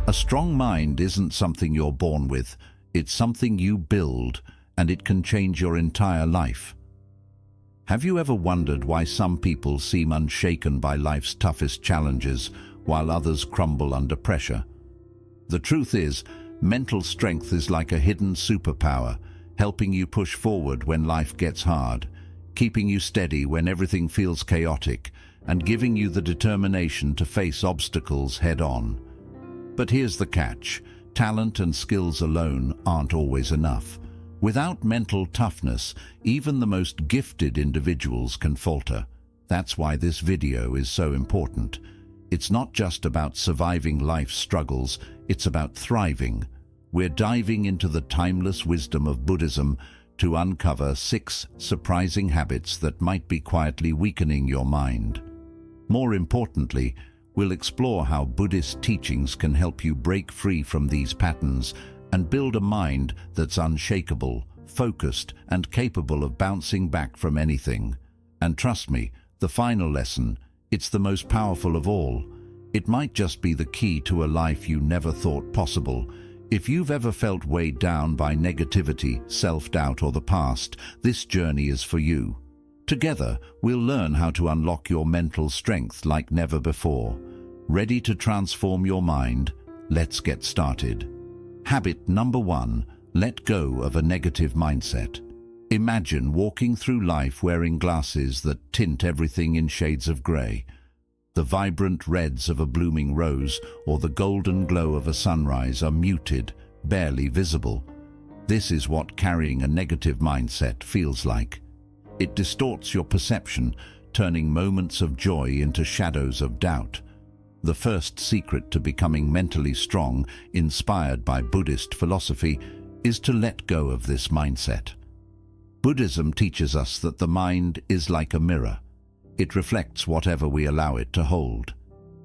A strong mind isn't something you're born with, it's something you build, and it can change your entire life. Have you ever wondered why some people seem unshaken by life's toughest challenges, while others crumble under pressure? The truth is, mental strength is like a hidden superpower, helping you push forward when life gets hard, keeping you steady when everything feels chaotic, and giving you the determination to face obstacles head-on. But here's the catch: talent and skills alone aren't always enough. Without mental toughness, even the most gifted individuals can falter. That's why this video is so important. It's not just about surviving life's struggles, it's about thriving. We're diving into the timeless wisdom of Buddhism to uncover 6 surprising habits that might be quietly weakening your mind. More importantly, we'll explore how Buddhist teachings can help you break free from these patterns and build a mind that's unshakable, focused, and capable of bouncing back from anything. And trust me, the final lesson, it's the most powerful of all. It might just be the key to a life you never thought possible. If you've ever felt weighed down by negativity, self-doubt, or the past, this journey is for you. Together, we'll learn how to unlock your mental strength like never before. Ready to transform your mind? Let's get started. Habit number 1, let go of a negative mindset. Imagine walking through life wearing glasses that tint everything in shades of grey. The vibrant reds of a blooming rose or the golden glow of a sunrise are muted, barely visible. This is what carrying a negative mindset feels like. It distorts your perception, turning moments of joy into shadows of doubt. The first secret to becoming mentally strong, inspired by Buddhist philosophy, is to let go of this mindset. Buddhism teaches us that the mind is like a mirror. It reflects whatever we allow it to hold.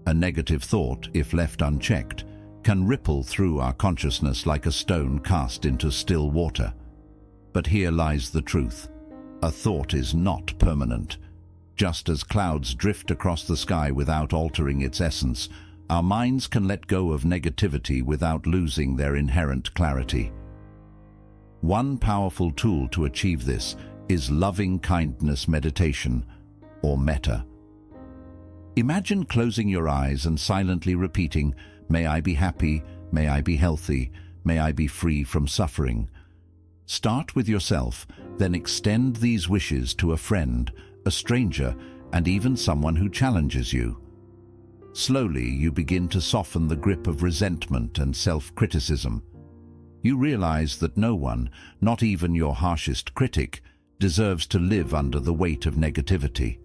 A negative thought, if left unchecked, can ripple through our consciousness like a stone cast into still water. But here lies the truth. A thought is not permanent. Just as clouds drift across the sky without altering its essence, our minds can let go of negativity without losing their inherent clarity. One powerful tool to achieve this is loving kindness meditation, or metta. Imagine closing your eyes and silently repeating, "May I be happy, may I be healthy, may I be free from suffering." Start with yourself, then extend these wishes to a friend, a stranger, and even someone who challenges you. Slowly, you begin to soften the grip of resentment and self-criticism. You realize that no one, not even your harshest critic, deserves to live under the weight of negativity.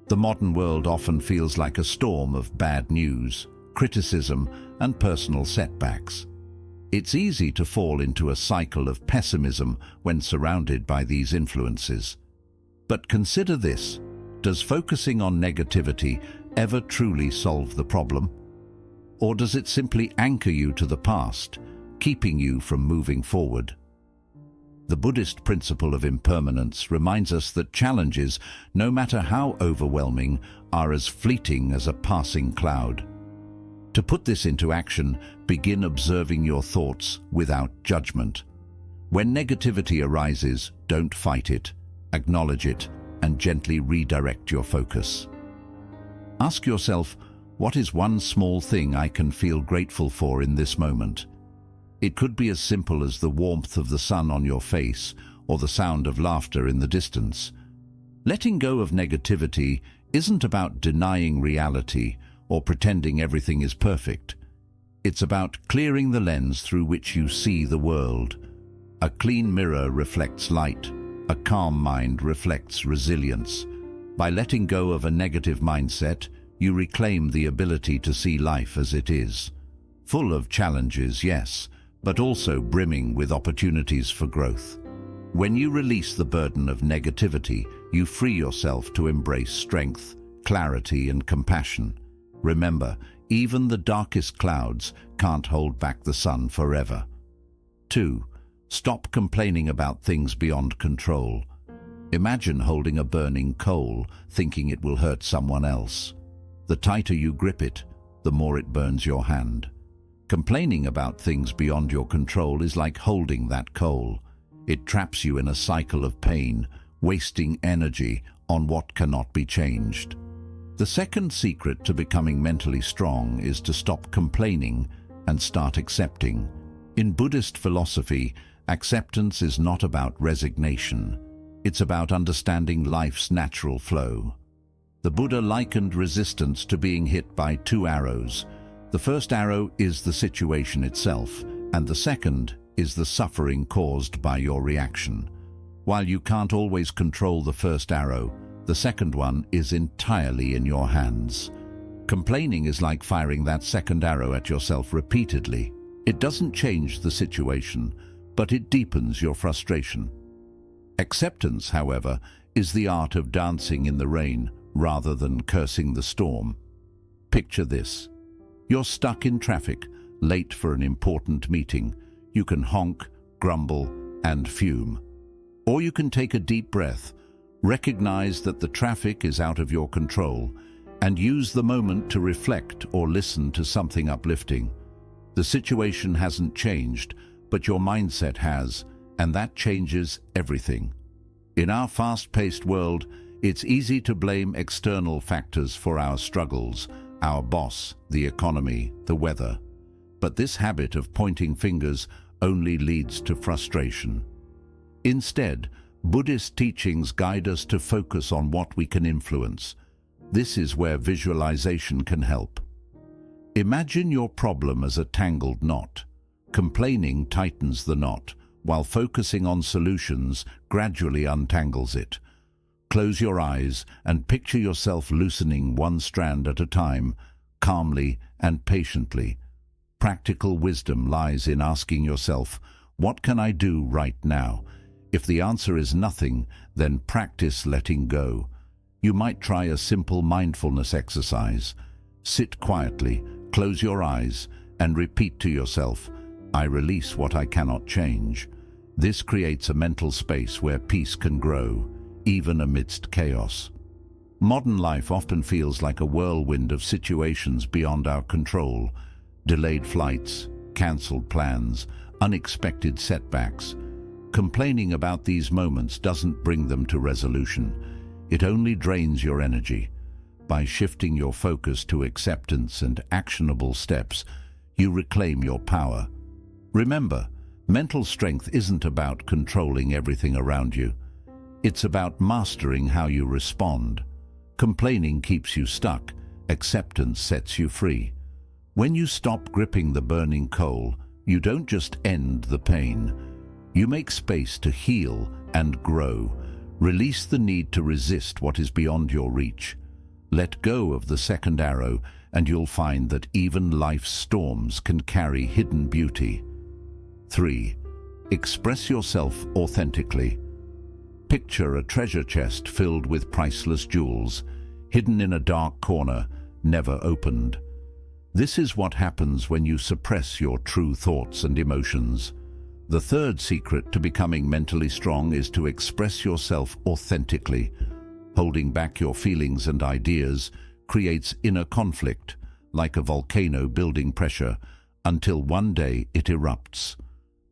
The modern world often feels like a storm of bad news, criticism, and personal setbacks. It's easy to fall into a cycle of pessimism when surrounded by these influences. But consider this: does focusing on negativity ever truly solve the problem? Or does it simply anchor you to the past, keeping you from moving forward? The Buddhist principle of impermanence reminds us that challenges, no matter how overwhelming, are as fleeting as a passing cloud. To put this into action, begin observing your thoughts without judgment. When negativity arises, don't fight it. Acknowledge it and gently redirect your focus. Ask yourself, what is one small thing I can feel grateful for in this moment? It could be as simple as the warmth of the sun on your face or the sound of laughter in the distance. Letting go of negativity isn't about denying reality or pretending everything is perfect. It's about clearing the lens through which you see the world. A clean mirror reflects light. A calm mind reflects resilience. By letting go of a negative mindset, you reclaim the ability to see life as it is. Full of challenges, yes, but also brimming with opportunities for growth. When you release the burden of negativity, you free yourself to embrace strength, clarity, and compassion. Remember, even the darkest clouds can't hold back the sun forever. 2. Stop complaining about things beyond control. Imagine holding a burning coal, thinking it will hurt someone else. The tighter you grip it, the more it burns your hand. Complaining about things beyond your control is like holding that coal. It traps you in a cycle of pain, wasting energy on what cannot be changed. The second secret to becoming mentally strong is to stop complaining and start accepting. In Buddhist philosophy, acceptance is not about resignation. It's about understanding life's natural flow. The Buddha likened resistance to being hit by two arrows. The first arrow is the situation itself, and the second is the suffering caused by your reaction. While you can't always control the first arrow, the second one is entirely in your hands. Complaining is like firing that second arrow at yourself repeatedly. It doesn't change the situation, but it deepens your frustration. Acceptance, however, is the art of dancing in the rain rather than cursing the storm. Picture this. You're stuck in traffic, late for an important meeting. You can honk, grumble, and fume. Or you can take a deep breath, recognize that the traffic is out of your control, and use the moment to reflect or listen to something uplifting. The situation hasn't changed, but your mindset has, and that changes everything. In our fast-paced world, it's easy to blame external factors for our struggles, our boss, the economy, the weather. But this habit of pointing fingers only leads to frustration. Instead, Buddhist teachings guide us to focus on what we can influence. This is where visualization can help. Imagine your problem as a tangled knot. Complaining tightens the knot, while focusing on solutions gradually untangles it. Close your eyes and picture yourself loosening one strand at a time, calmly and patiently. Practical wisdom lies in asking yourself, what can I do right now? If the answer is nothing, then practice letting go. You might try a simple mindfulness exercise. Sit quietly, close your eyes, and repeat to yourself, I release what I cannot change. This creates a mental space where peace can grow, even amidst chaos. Modern life often feels like a whirlwind of situations beyond our control. Delayed flights, cancelled plans, unexpected setbacks. Complaining about these moments doesn't bring them to resolution. It only drains your energy. By shifting your focus to acceptance and actionable steps, you reclaim your power. Remember, mental strength isn't about controlling everything around you. It's about mastering how you respond. Complaining keeps you stuck. Acceptance sets you free. When you stop gripping the burning coal, you don't just end the pain. You make space to heal and grow. Release the need to resist what is beyond your reach. Let go of the second arrow, and you'll find that even life's storms can carry hidden beauty. 3. Express yourself authentically. Picture a treasure chest filled with priceless jewels, hidden in a dark corner, never opened. This is what happens when you suppress your true thoughts and emotions. The third secret to becoming mentally strong is to express yourself authentically. Holding back your feelings and ideas creates inner conflict, like a volcano building pressure, until one day it erupts.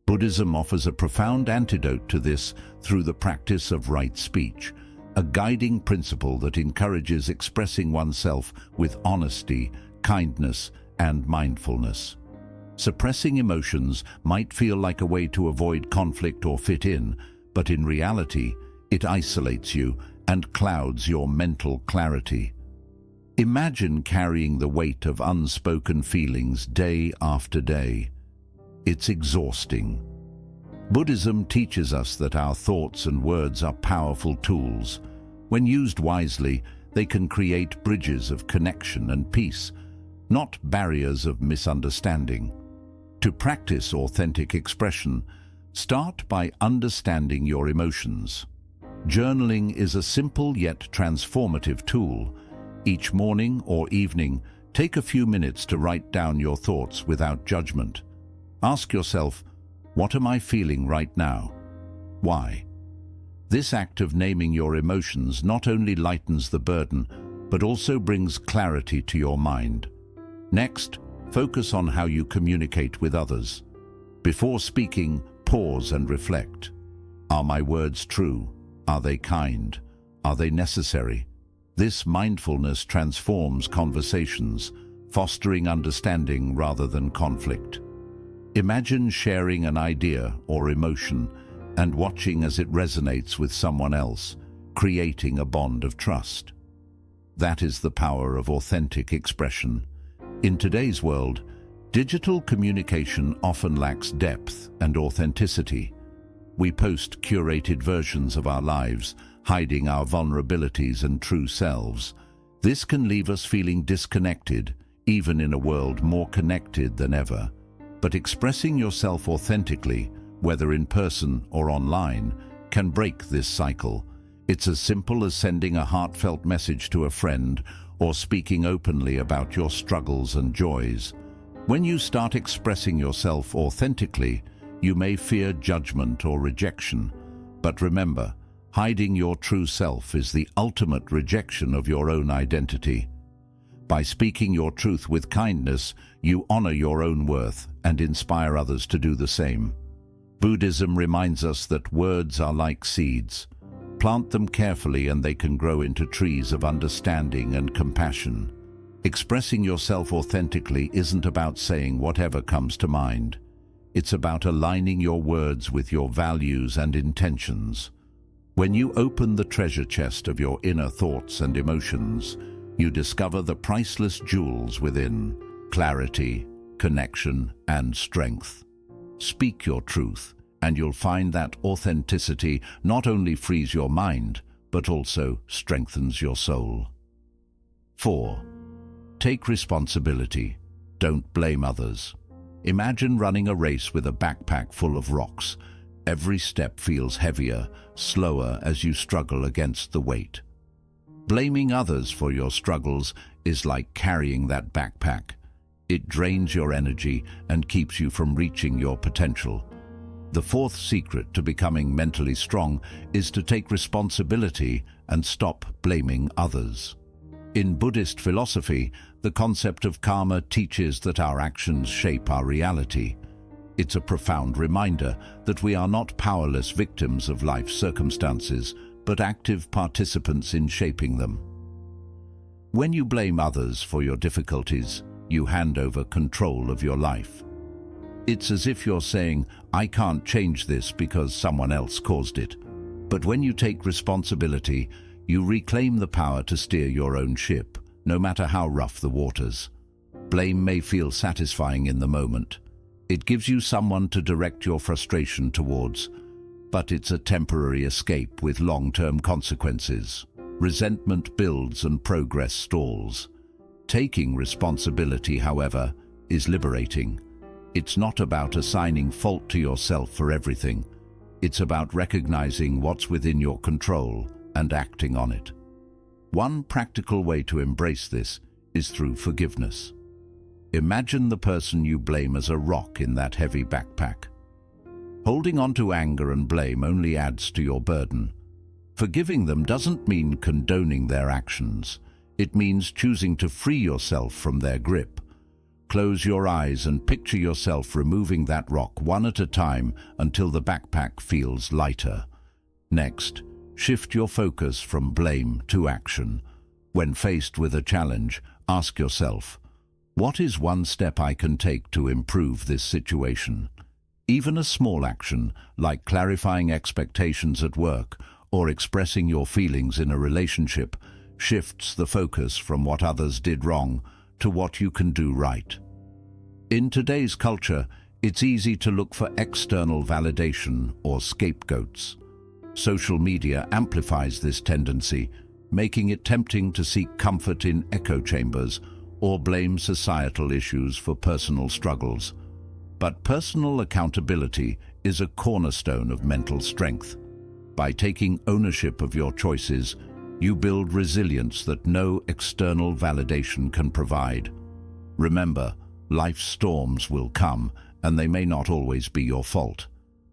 Buddhism offers a profound antidote to this through the practice of right speech, a guiding principle that encourages expressing oneself with honesty, kindness, and mindfulness. Suppressing emotions might feel like a way to avoid conflict or fit in, but in reality, it isolates you and clouds your mental clarity. Imagine carrying the weight of unspoken feelings day after day. It's exhausting. Buddhism teaches us that our thoughts and words are powerful tools. When used wisely, they can create bridges of connection and peace, not barriers of misunderstanding. To practice authentic expression, start by understanding your emotions. Journaling is a simple yet transformative tool. Each morning or evening, take a few minutes to write down your thoughts without judgment. Ask yourself, what am I feeling right now? Why? This act of naming your emotions not only lightens the burden, but also brings clarity to your mind. Next, Focus on how you communicate with others. Before speaking, pause and reflect. Are my words true? Are they kind? Are they necessary? This mindfulness transforms conversations, fostering understanding rather than conflict. Imagine sharing an idea or emotion and watching as it resonates with someone else, creating a bond of trust. That is the power of authentic expression. In today's world, digital communication often lacks depth and authenticity. We post curated versions of our lives, hiding our vulnerabilities and true selves. This can leave us feeling disconnected, even in a world more connected than ever. But expressing yourself authentically, whether in person or online, can break this cycle. It's as simple as sending a heartfelt message to a friend or speaking openly about your struggles and joys. When you start expressing yourself authentically, you may fear judgment or rejection. But remember, hiding your true self is the ultimate rejection of your own identity. By speaking your truth with kindness, you honor your own worth and inspire others to do the same. Buddhism reminds us that words are like seeds. Plant them carefully and they can grow into trees of understanding and compassion. Expressing yourself authentically isn't about saying whatever comes to mind. It's about aligning your words with your values and intentions. When you open the treasure chest of your inner thoughts and emotions, you discover the priceless jewels within: clarity, connection, and strength. Speak your truth, and you'll find that authenticity not only frees your mind, but also strengthens your soul. 4. Take responsibility. Don't blame others. Imagine running a race with a backpack full of rocks. Every step feels heavier, slower as you struggle against the weight. Blaming others for your struggles is like carrying that backpack. It drains your energy and keeps you from reaching your potential. The fourth secret to becoming mentally strong is to take responsibility and stop blaming others. In Buddhist philosophy, the concept of karma teaches that our actions shape our reality. It's a profound reminder that we are not powerless victims of life's circumstances, but active participants in shaping them. When you blame others for your difficulties, you hand over control of your life. It's as if you're saying, "I can't change this because someone else caused it." But when you take responsibility, you reclaim the power to steer your own ship, no matter how rough the waters. Blame may feel satisfying in the moment. It gives you someone to direct your frustration towards, but it's a temporary escape with long-term consequences. Resentment builds and progress stalls. Taking responsibility, however, is liberating. It's not about assigning fault to yourself for everything. It's about recognizing what's within your control and acting on it. One practical way to embrace this is through forgiveness. Imagine the person you blame as a rock in that heavy backpack. Holding on to anger and blame only adds to your burden. Forgiving them doesn't mean condoning their actions. It means choosing to free yourself from their grip. Close your eyes and picture yourself removing that rock one at a time until the backpack feels lighter. Next, shift your focus from blame to action. When faced with a challenge, ask yourself, what is one step I can take to improve this situation? Even a small action, like clarifying expectations at work or expressing your feelings in a relationship, shifts the focus from what others did wrong to what you can do right. In today's culture, it's easy to look for external validation or scapegoats. Social media amplifies this tendency, making it tempting to seek comfort in echo chambers or blame societal issues for personal struggles. But personal accountability is a cornerstone of mental strength. By taking ownership of your choices, you build resilience that no external validation can provide. Remember, life's storms will come, and they may not always be your fault.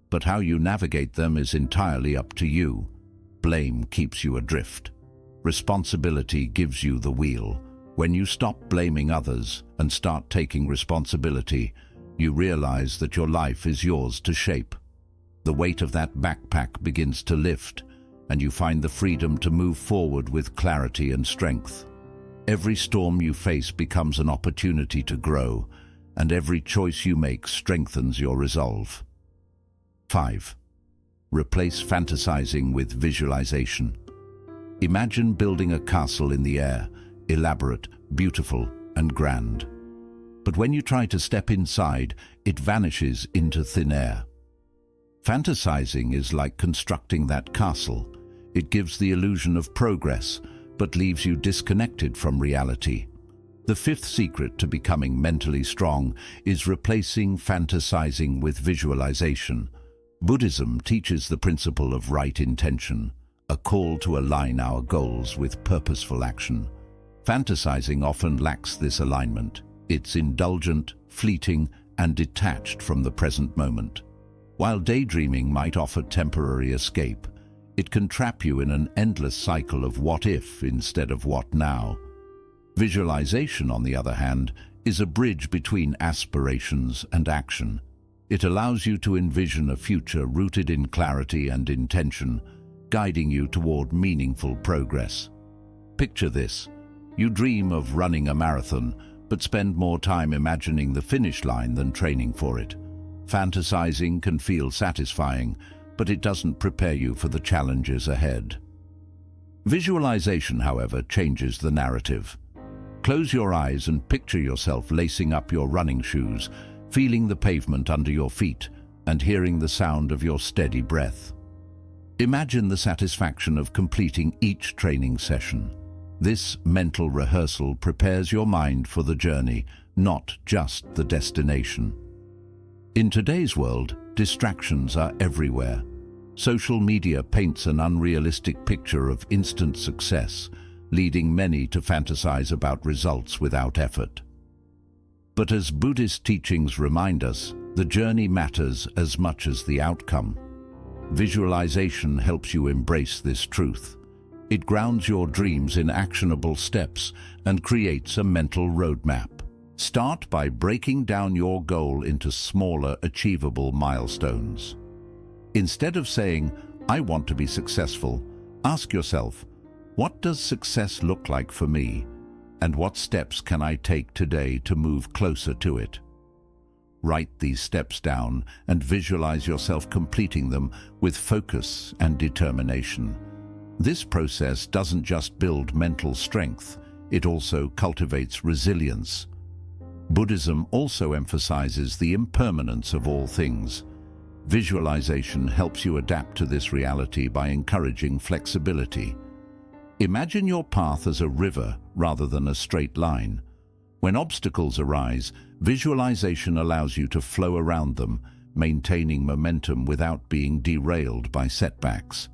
But how you navigate them is entirely up to you. Blame keeps you adrift. Responsibility gives you the wheel. When you stop blaming others and start taking responsibility, you realize that your life is yours to shape. The weight of that backpack begins to lift, and you find the freedom to move forward with clarity and strength. Every storm you face becomes an opportunity to grow, and every choice you make strengthens your resolve. 5. Replace fantasizing with visualization. Imagine building a castle in the air, elaborate, beautiful, and grand. But when you try to step inside, it vanishes into thin air. Fantasizing is like constructing that castle. It gives the illusion of progress, but leaves you disconnected from reality. The fifth secret to becoming mentally strong is replacing fantasizing with visualization. Buddhism teaches the principle of right intention, a call to align our goals with purposeful action. Fantasizing often lacks this alignment. It's indulgent, fleeting, and detached from the present moment. While daydreaming might offer temporary escape, it can trap you in an endless cycle of what if instead of what now. Visualization, on the other hand, is a bridge between aspirations and action. It allows you to envision a future rooted in clarity and intention, guiding you toward meaningful progress. Picture this. You dream of running a marathon, but spend more time imagining the finish line than training for it. Fantasizing can feel satisfying, but it doesn't prepare you for the challenges ahead. Visualization, however, changes the narrative. Close your eyes and picture yourself lacing up your running shoes, feeling the pavement under your feet, and hearing the sound of your steady breath. Imagine the satisfaction of completing each training session. This mental rehearsal prepares your mind for the journey, not just the destination. In today's world, distractions are everywhere. Social media paints an unrealistic picture of instant success, leading many to fantasize about results without effort. But as Buddhist teachings remind us, the journey matters as much as the outcome. Visualization helps you embrace this truth. It grounds your dreams in actionable steps and creates a mental roadmap. Start by breaking down your goal into smaller, achievable milestones. Instead of saying, "I want to be successful," ask yourself, what does success look like for me? And what steps can I take today to move closer to it? Write these steps down and visualize yourself completing them with focus and determination. This process doesn't just build mental strength, it also cultivates resilience. Buddhism also emphasizes the impermanence of all things. Visualization helps you adapt to this reality by encouraging flexibility. Imagine your path as a river rather than a straight line. When obstacles arise, visualization allows you to flow around them, maintaining momentum without being derailed by setbacks.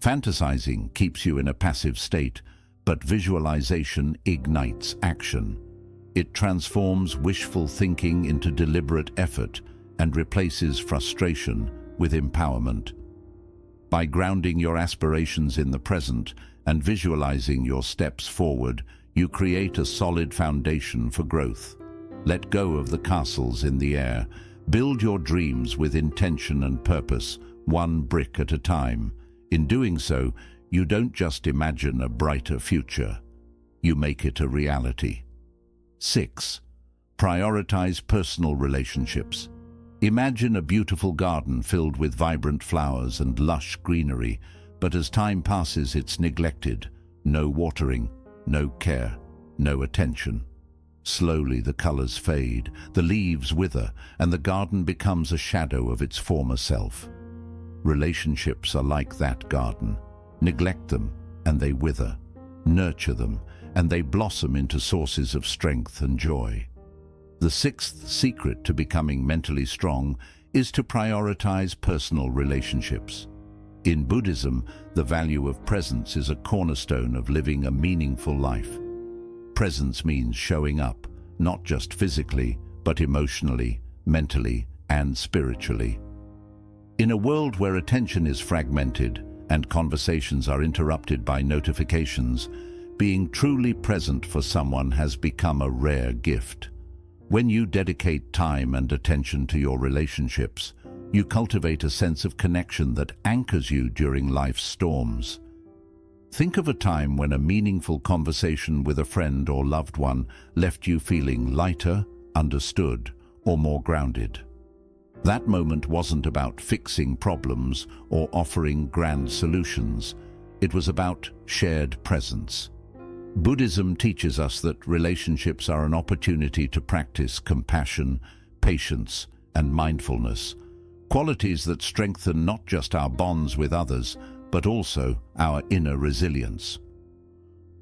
Fantasizing keeps you in a passive state, but visualization ignites action. It transforms wishful thinking into deliberate effort and replaces frustration with empowerment. By grounding your aspirations in the present and visualizing your steps forward, you create a solid foundation for growth. Let go of the castles in the air. Build your dreams with intention and purpose, one brick at a time. In doing so, you don't just imagine a brighter future, you make it a reality. 6. Prioritize personal relationships. Imagine a beautiful garden filled with vibrant flowers and lush greenery, but as time passes it's neglected. No watering, no care, no attention. Slowly the colors fade, the leaves wither, and the garden becomes a shadow of its former self. Relationships are like that garden. Neglect them, and they wither. Nurture them, and they blossom into sources of strength and joy. The sixth secret to becoming mentally strong is to prioritize personal relationships. In Buddhism, the value of presence is a cornerstone of living a meaningful life. Presence means showing up, not just physically, but emotionally, mentally, and spiritually. In a world where attention is fragmented and conversations are interrupted by notifications, being truly present for someone has become a rare gift. When you dedicate time and attention to your relationships, you cultivate a sense of connection that anchors you during life's storms. Think of a time when a meaningful conversation with a friend or loved one left you feeling lighter, understood, or more grounded. That moment wasn't about fixing problems or offering grand solutions. It was about shared presence. Buddhism teaches us that relationships are an opportunity to practice compassion, patience, and mindfulness, qualities that strengthen not just our bonds with others, but also our inner resilience.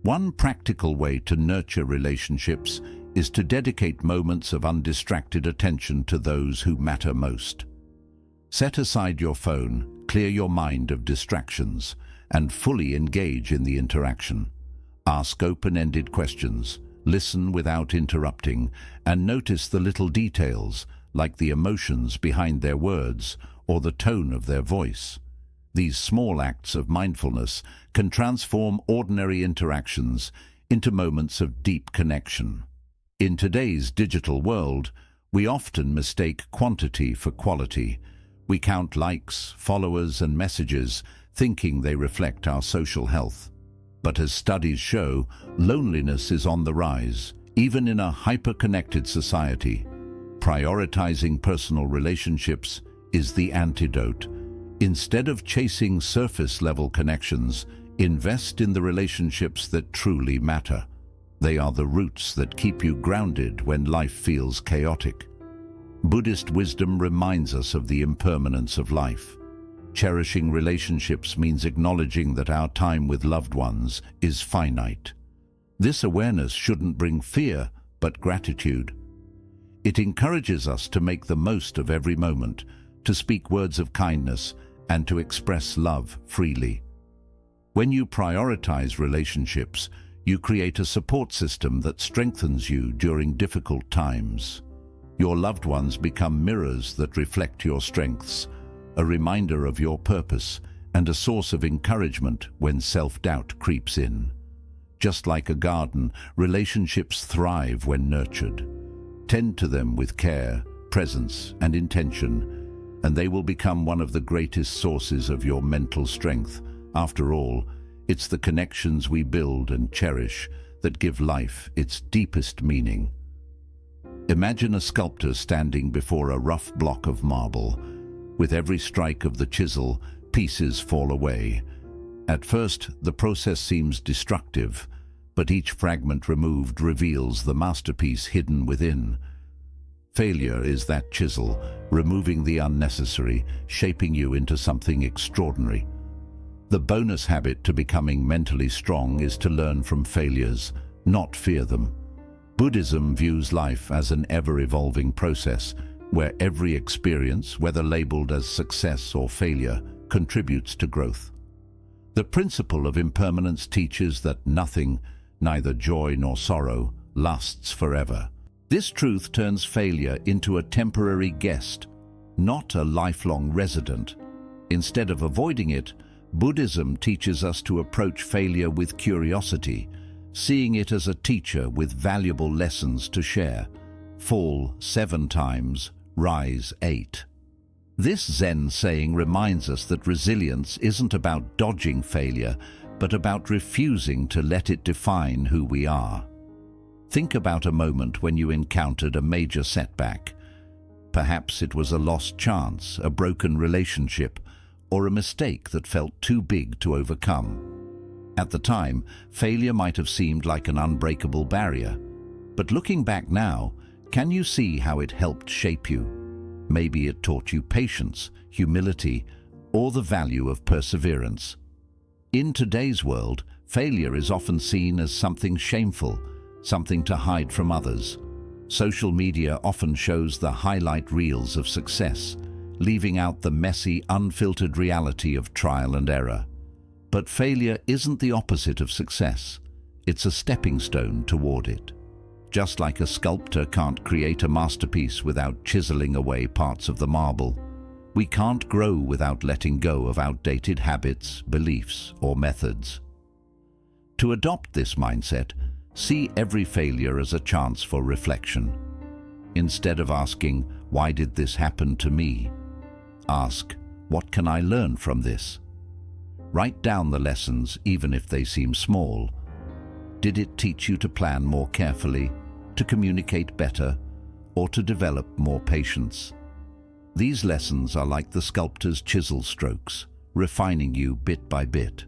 One practical way to nurture relationships is to dedicate moments of undistracted attention to those who matter most. Set aside your phone, clear your mind of distractions, and fully engage in the interaction. Ask open-ended questions, listen without interrupting, and notice the little details, like the emotions behind their words or the tone of their voice. These small acts of mindfulness can transform ordinary interactions into moments of deep connection. In today's digital world, we often mistake quantity for quality. We count likes, followers, and messages, thinking they reflect our social health. But as studies show, loneliness is on the rise, even in a hyper-connected society. Prioritizing personal relationships is the antidote. Instead of chasing surface-level connections, invest in the relationships that truly matter. They are the roots that keep you grounded when life feels chaotic. Buddhist wisdom reminds us of the impermanence of life. Cherishing relationships means acknowledging that our time with loved ones is finite. This awareness shouldn't bring fear, but gratitude. It encourages us to make the most of every moment, to speak words of kindness, and to express love freely. When you prioritize relationships, you create a support system that strengthens you during difficult times. Your loved ones become mirrors that reflect your strengths, a reminder of your purpose, and a source of encouragement when self-doubt creeps in. Just like a garden, relationships thrive when nurtured. Tend to them with care, presence, and intention, and they will become one of the greatest sources of your mental strength. After all, it's the connections we build and cherish that give life its deepest meaning. Imagine a sculptor standing before a rough block of marble. With every strike of the chisel, pieces fall away. At first, the process seems destructive, but each fragment removed reveals the masterpiece hidden within. Failure is that chisel, removing the unnecessary, shaping you into something extraordinary. The bonus habit to becoming mentally strong is to learn from failures, not fear them. Buddhism views life as an ever-evolving process, where every experience, whether labeled as success or failure, contributes to growth. The principle of impermanence teaches that nothing, neither joy nor sorrow, lasts forever. This truth turns failure into a temporary guest, not a lifelong resident. Instead of avoiding it, Buddhism teaches us to approach failure with curiosity, seeing it as a teacher with valuable lessons to share. Fall 7 times, rise 8. This Zen saying reminds us that resilience isn't about dodging failure, but about refusing to let it define who we are. Think about a moment when you encountered a major setback. Perhaps it was a lost chance, a broken relationship, or a mistake that felt too big to overcome. At the time, failure might have seemed like an unbreakable barrier. But looking back now, can you see how it helped shape you? Maybe it taught you patience, humility, or the value of perseverance. In today's world, failure is often seen as something shameful, something to hide from others. Social media often shows the highlight reels of success, leaving out the messy, unfiltered reality of trial and error. But failure isn't the opposite of success. It's a stepping stone toward it. Just like a sculptor can't create a masterpiece without chiseling away parts of the marble, we can't grow without letting go of outdated habits, beliefs, or methods. To adopt this mindset, see every failure as a chance for reflection. Instead of asking, "Why did this happen to me?" ask, "What can I learn from this?" Write down the lessons, even if they seem small. Did it teach you to plan more carefully, to communicate better, or to develop more patience? These lessons are like the sculptor's chisel strokes, refining you bit by bit.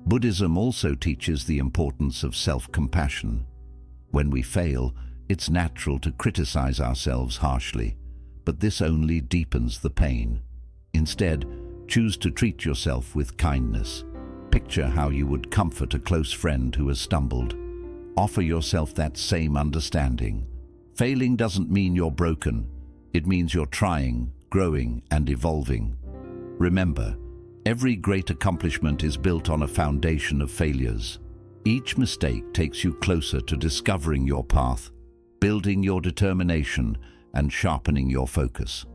Buddhism also teaches the importance of self-compassion. When we fail, it's natural to criticize ourselves harshly, but this only deepens the pain. Instead, choose to treat yourself with kindness. Picture how you would comfort a close friend who has stumbled. Offer yourself that same understanding. Failing doesn't mean you're broken. It means you're trying, growing, and evolving. Remember, every great accomplishment is built on a foundation of failures. Each mistake takes you closer to discovering your path, building your determination, and sharpening your focus.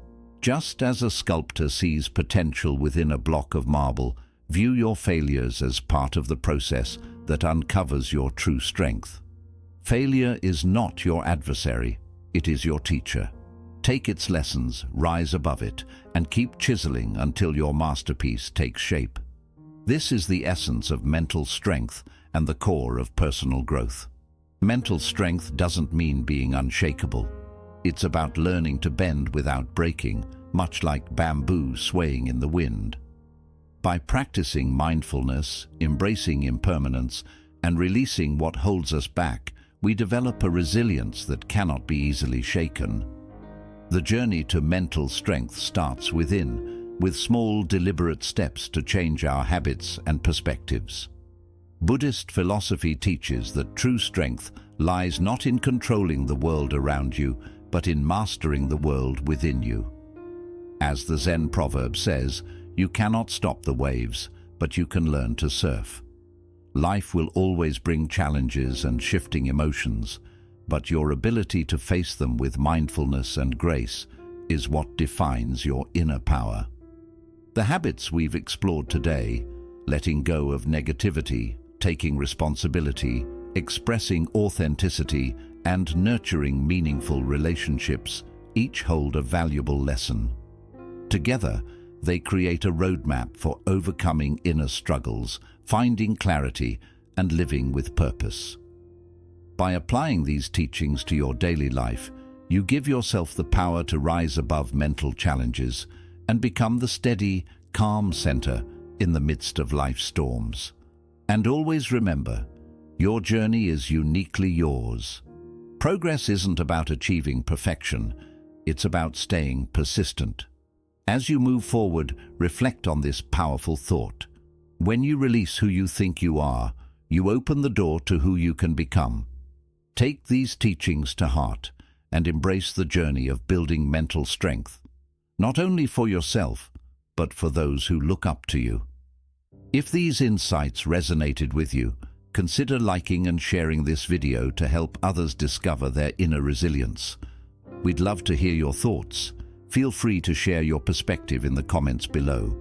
Just as a sculptor sees potential within a block of marble, view your failures as part of the process that uncovers your true strength. Failure is not your adversary, it is your teacher. Take its lessons, rise above it, and keep chiseling until your masterpiece takes shape. This is the essence of mental strength and the core of personal growth. Mental strength doesn't mean being unshakable. It's about learning to bend without breaking, much like bamboo swaying in the wind. By practicing mindfulness, embracing impermanence, and releasing what holds us back, we develop a resilience that cannot be easily shaken. The journey to mental strength starts within, with small, deliberate steps to change our habits and perspectives. Buddhist philosophy teaches that true strength lies not in controlling the world around you, but in mastering the world within you. As the Zen proverb says, you cannot stop the waves, but you can learn to surf. Life will always bring challenges and shifting emotions, but your ability to face them with mindfulness and grace is what defines your inner power. The habits we've explored today, letting go of negativity, taking responsibility, expressing authenticity, and nurturing meaningful relationships, each hold a valuable lesson. Together, they create a roadmap for overcoming inner struggles, finding clarity, and living with purpose. By applying these teachings to your daily life, you give yourself the power to rise above mental challenges and become the steady, calm center in the midst of life's storms. And always remember, your journey is uniquely yours. Progress isn't about achieving perfection, it's about staying persistent. As you move forward, reflect on this powerful thought. When you release who you think you are, you open the door to who you can become. Take these teachings to heart and embrace the journey of building mental strength, not only for yourself, but for those who look up to you. If these insights resonated with you, consider liking and sharing this video to help others discover their inner resilience. We'd love to hear your thoughts. Feel free to share your perspective in the comments below.